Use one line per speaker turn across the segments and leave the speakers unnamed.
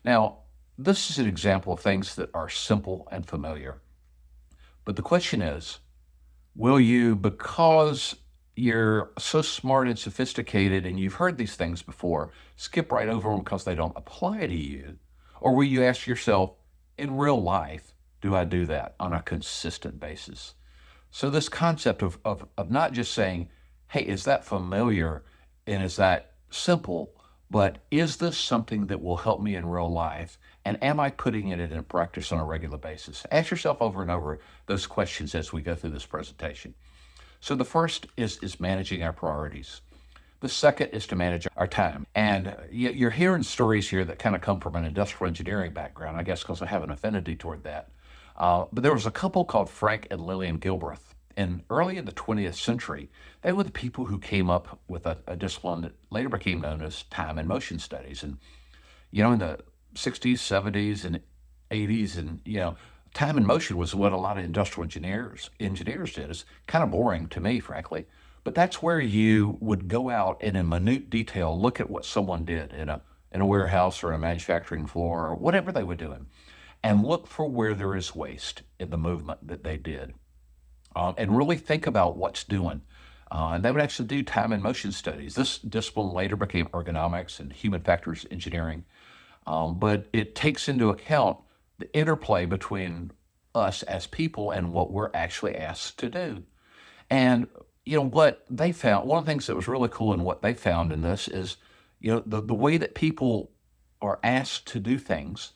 Now, this is an example of things that are simple and familiar. But the question is, will you, because you're so smart and sophisticated and you've heard these things before, skip right over them because they don't apply to you? Or will you ask yourself, in real life, do I do that on a consistent basis? So, this concept of not just saying, hey, is that familiar and is that simple, but is this something that will help me in real life? And am I putting it in practice on a regular basis? Ask yourself over and over those questions as we go through this presentation. So, the first is managing our priorities. The second is to manage our time. And you're hearing stories here that kind of come from an industrial engineering background, I guess, because I have an affinity toward that. But there was a couple called Frank and Lillian Gilbreth. And early in the 20th century, they were the people who came up with a discipline that later became known as time and motion studies. And, in the 60s, 70s, and 80s, and, time and motion was what a lot of industrial engineers did. It's kind of boring to me, frankly. But that's where you would go out and in minute detail look at what someone did in a warehouse or a manufacturing floor or whatever they were doing, and look for where there is waste in the movement that they did, and really think about what's doing. And they would actually do time and motion studies. This discipline later became ergonomics and human factors engineering, but it takes into account the interplay between us as people and what we're actually asked to do. And what they found, one of the things that was really cool in what they found in this is, the way that people are asked to do things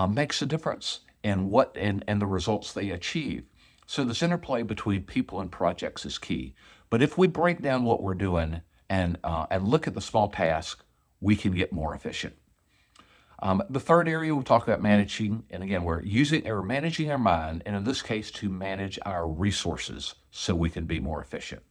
makes a difference in what and the results they achieve. So this interplay between people and projects is key. But if we break down what we're doing and look at the small task, we can get more efficient. The third area we'll talk about managing, and again, we're managing our mind, and in this case, to manage our resources so we can be more efficient.